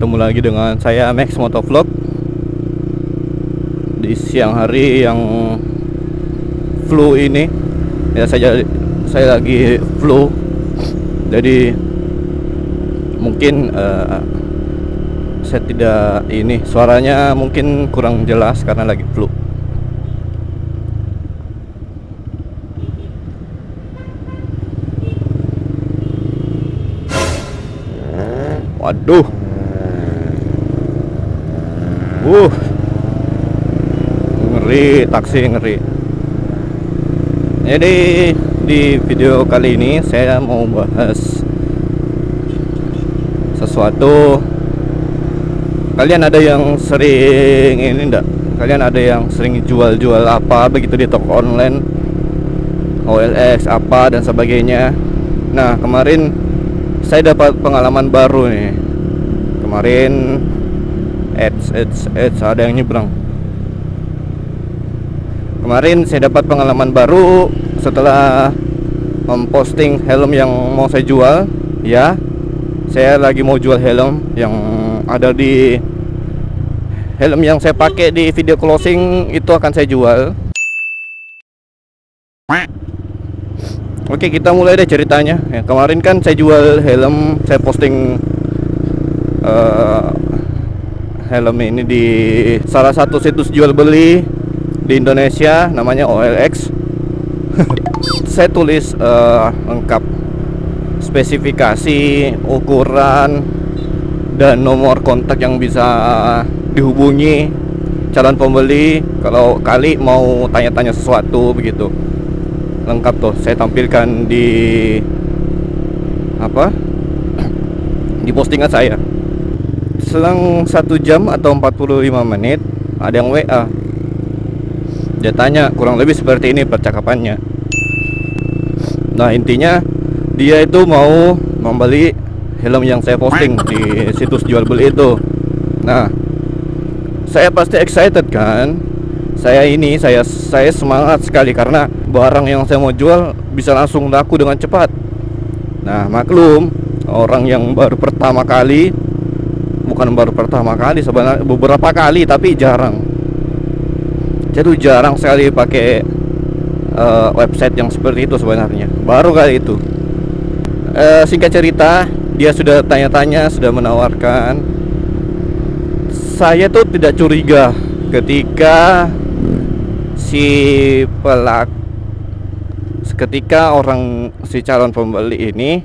ketemu lagi dengan saya Max Motovlog di siang hari yang flu ini. Ya saya lagi flu, jadi mungkin saya tidak ini, suaranya mungkin kurang jelas karena lagi flu. Waduh, ngeri, taksi ngeri. Jadi di video kali ini saya mau bahas sesuatu. Kalian ada yang sering ini enggak? Kalian ada yang sering jual-jual apa begitu di toko online, OLX apa dan sebagainya. Nah, kemarin saya dapat pengalaman baru nih. Kemarin ada yang nyebrang. Kemarin saya dapat pengalaman baru setelah memposting helm yang mau saya jual. Ya, saya lagi mau jual helm yang ada di helm yang saya pakai di video closing itu akan saya jual. Oke, kita mulai deh ceritanya. Ya, kemarin kan saya jual helm, saya posting helm ini di salah satu situs jual beli di Indonesia, namanya OLX. Saya tulis lengkap spesifikasi, ukuran, dan nomor kontak yang bisa dihubungi calon pembeli kalau kali mau tanya-tanya sesuatu begitu. Lengkap tuh saya tampilkan di di postingan saya. Selang 1 jam atau 45 menit ada yang WA. Dia tanya, kurang lebih seperti ini percakapannya. Nah, intinya dia itu mau membeli helm yang saya posting di situs jual beli itu. Nah, saya pasti excited kan. Saya semangat sekali karena barang yang saya mau jual bisa langsung laku dengan cepat. Nah, maklum, orang yang baru pertama kali, bukan baru pertama kali sebenarnya, beberapa kali tapi jarang. Jadi jarang sekali pakai website yang seperti itu sebenarnya. Baru kali itu. Singkat cerita, dia sudah tanya-tanya, sudah menawarkan. Saya tuh tidak curiga ketika si calon pembeli ini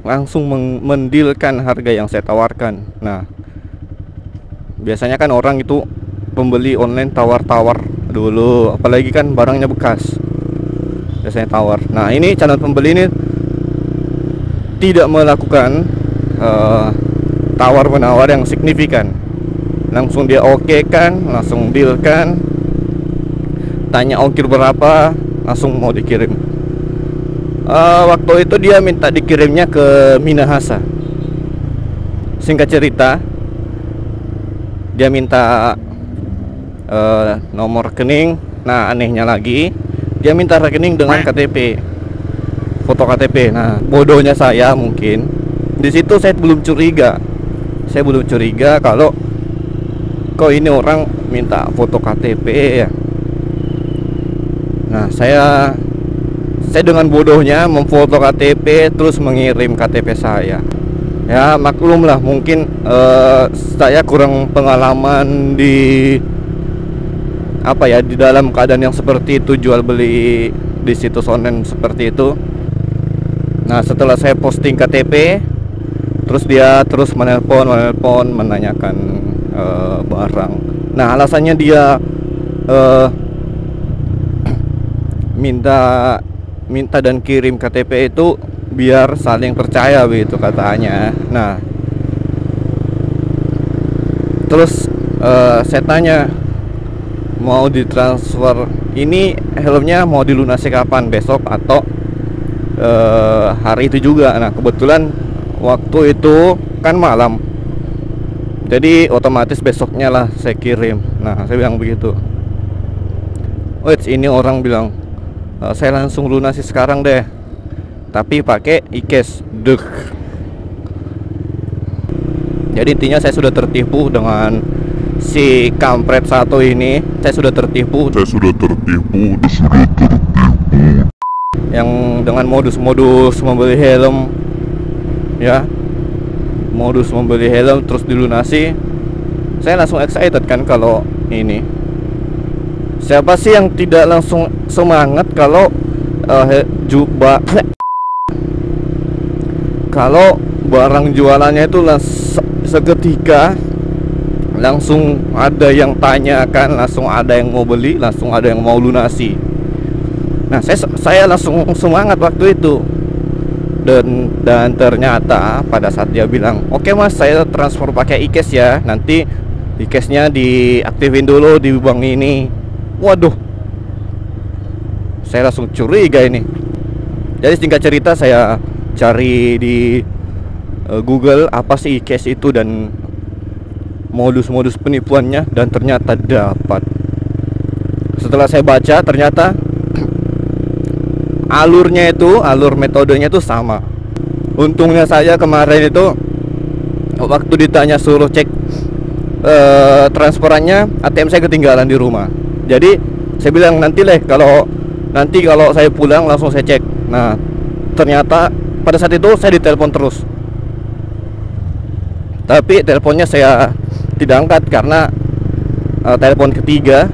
langsung mendilkan harga yang saya tawarkan. Nah, biasanya kan orang itu pembeli online tawar-tawar dulu, apalagi kan barangnya bekas, biasanya tawar. Nah, ini calon pembeli ini tidak melakukan tawar-menawar yang signifikan. Langsung dia oke kan, langsung deal kan, tanya ongkir berapa, langsung mau dikirim. Waktu itu dia minta dikirimnya ke Minahasa. Singkat cerita, dia minta nomor rekening. Nah, anehnya lagi, dia minta rekening dengan KTP, foto KTP. Nah, bodohnya saya mungkin di situ saya belum curiga. Saya belum curiga kalau kok ini orang minta foto KTP ya. Nah, saya dengan bodohnya memfoto KTP terus mengirim KTP saya. Ya, maklum lah, mungkin saya kurang pengalaman di di dalam keadaan yang seperti itu, jual beli di situs online seperti itu. Nah, setelah saya posting KTP, terus dia terus menelpon menanyakan barang. Nah, alasannya dia minta dan kirim KTP itu biar saling percaya begitu katanya. Nah, terus saya tanya, mau ditransfer ini helmnya mau dilunasi kapan, besok atau hari itu juga. Nah, kebetulan waktu itu kan malam, jadi otomatis besoknya lah saya kirim. Nah, saya bilang begitu. Wait, ini orang bilang, saya langsung lunasi sekarang deh, tapi pakai e-cash. Jadi intinya saya sudah tertipu dengan si kampret satu ini. Saya sudah tertipu. Yang dengan modus-modus membeli helm, ya, modus membeli helm terus dilunasi. Saya langsung excited kan kalau ini. Siapa sih yang tidak langsung semangat kalau kalau barang jualannya itu seketika langsung ada yang tanyakan, langsung ada yang mau beli, langsung ada yang mau lunasi. Nah, saya langsung semangat waktu itu. Dan ternyata pada saat dia bilang, "Oke Mas, saya transfer pakai e-cash ya. Nanti e-cashnya diaktifin dulu di bank ini." Waduh, saya langsung curiga ini. Jadi singkat cerita, saya cari di Google apa sih e-cash itu dan modus-modus penipuannya, dan ternyata dapat. Setelah saya baca, ternyata alur metodenya itu sama. Untungnya saya kemarin itu waktu ditanya suruh cek transferannya, ATM saya ketinggalan di rumah. Jadi saya bilang nanti kalau saya pulang langsung saya cek. Nah, ternyata pada saat itu saya ditelepon terus. Tapi teleponnya saya tidak angkat karena telepon ketiga.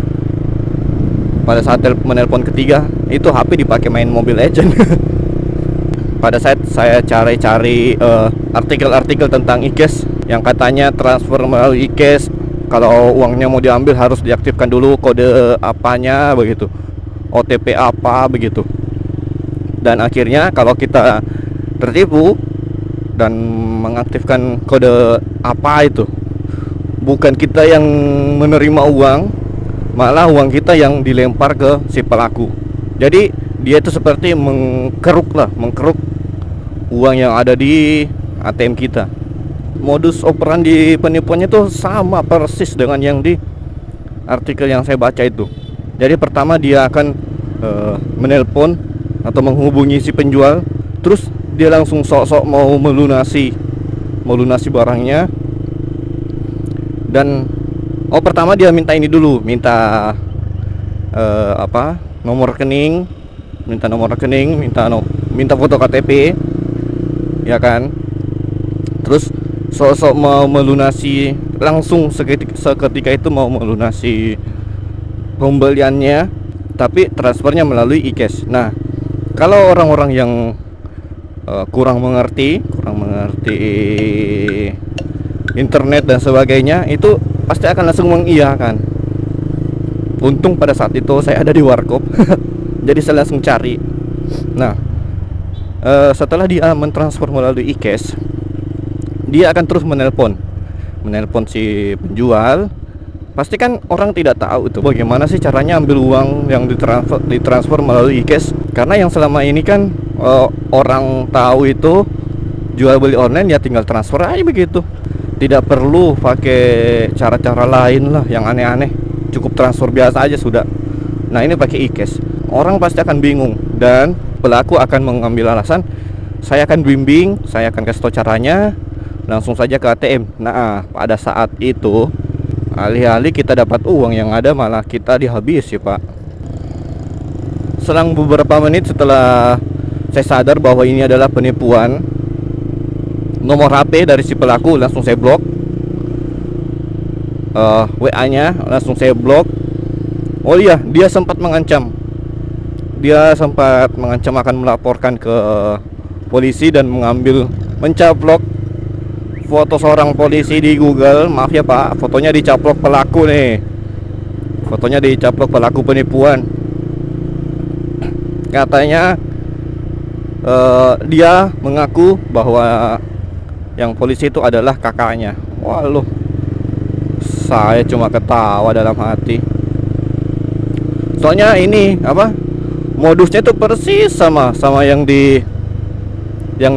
Pada saat menelpon ketiga itu HP dipakai main Mobile Legend. Pada saat saya cari-cari artikel-artikel tentang e-cash yang katanya transfer melalui e-cash, kalau uangnya mau diambil harus diaktifkan dulu kode apanya begitu, OTP apa begitu. Dan akhirnya kalau kita tertipu dan mengaktifkan kode apa itu, bukan kita yang menerima uang, malah uang kita yang dilempar ke si pelaku. Jadi dia itu seperti mengkeruk uang yang ada di ATM kita. Modus operandi penipuannya itu sama persis dengan yang di artikel yang saya baca itu. Jadi pertama dia akan menelpon atau menghubungi si penjual, terus dia langsung sok-sok mau melunasi barangnya. Dan pertama dia minta ini dulu, minta nomor rekening, minta foto KTP, ya kan. Terus sok-sok mau melunasi, langsung seketika itu mau melunasi pembeliannya, tapi transfernya melalui e-cash. Nah, kalau orang-orang yang kurang mengerti internet dan sebagainya, itu pasti akan langsung mengiyakan. Untung pada saat itu saya ada di warkop. Jadi saya langsung cari. Nah, setelah dia mentransfer melalui e-cash, dia akan terus menelpon si penjual. Pasti kan orang tidak tahu itu bagaimana sih caranya ambil uang yang ditransfer melalui e-cash. Karena yang selama ini kan orang tahu itu jual beli online ya tinggal transfer aja begitu. Tidak perlu pakai cara-cara lain lah yang aneh-aneh. Cukup transfer biasa aja sudah. Nah, ini pakai e-cash. Orang pasti akan bingung dan pelaku akan mengambil alasan, saya akan bimbing, saya akan kasih tahu caranya, langsung saja ke ATM. Nah, pada saat itu alih-alih kita dapat uang, yang ada malah kita dihabisi, Pak. Selang beberapa menit setelah saya sadar bahwa ini adalah penipuan, nomor HP dari si pelaku langsung saya blok, WA-nya langsung saya blok. Oh iya, dia sempat mengancam akan melaporkan ke polisi dan mencaplok foto seorang polisi di Google. Maaf ya Pak, fotonya dicaplok pelaku nih. Fotonya dicaplok pelaku penipuan. Katanya dia mengaku bahwa yang polisi itu adalah kakaknya. Waduh, saya cuma ketawa dalam hati. Soalnya ini modusnya itu persis sama yang di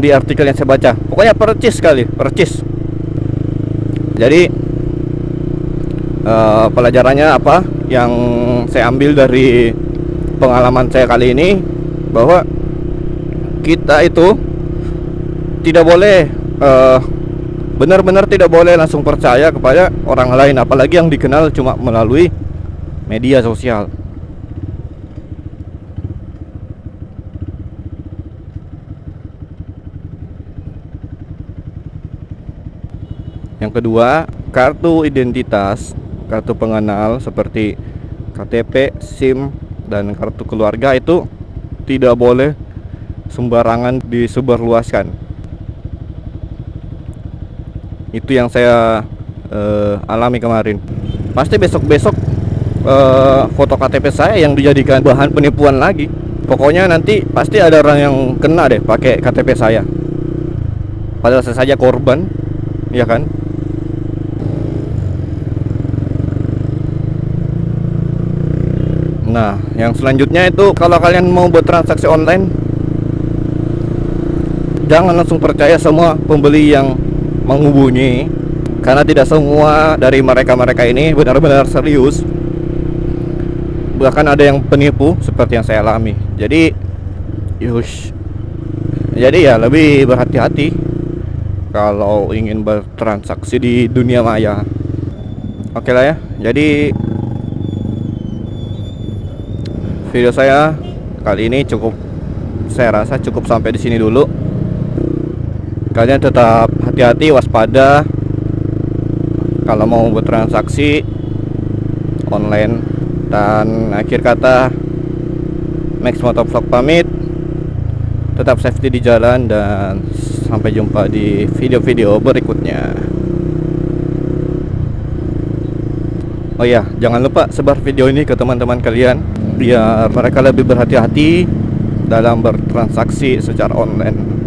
artikel yang saya baca. Pokoknya percis sekali, percis. Jadi pelajarannya apa yang saya ambil dari pengalaman saya kali ini, bahwa kita itu tidak boleh benar-benar tidak boleh langsung percaya kepada orang lain, apalagi yang dikenal cuma melalui media sosial. Yang kedua, kartu identitas, kartu pengenal seperti KTP, SIM, dan kartu keluarga itu tidak boleh sembarangan disebarluaskan. Itu yang saya alami kemarin. Pasti besok-besok foto KTP saya yang dijadikan bahan penipuan lagi. Pokoknya nanti pasti ada orang yang kena deh pakai KTP saya. Padahal saya saja korban, ya kan? Nah, yang selanjutnya itu kalau kalian mau bertransaksi online, jangan langsung percaya semua pembeli yang menghubungi, karena tidak semua dari mereka ini benar-benar serius. Bahkan ada yang penipu seperti yang saya alami. Jadi ya lebih berhati-hati kalau ingin bertransaksi di dunia maya. Oke lah ya. Jadi video saya kali ini saya rasa cukup sampai di sini dulu. Kalian tetap hati-hati, waspada kalau mau bertransaksi online. Dan akhir kata, Max Motovlog pamit. Tetap safety di jalan dan sampai jumpa di video-video berikutnya. Oh ya, jangan lupa sebar video ini ke teman-teman kalian biar mereka lebih berhati-hati dalam bertransaksi secara online.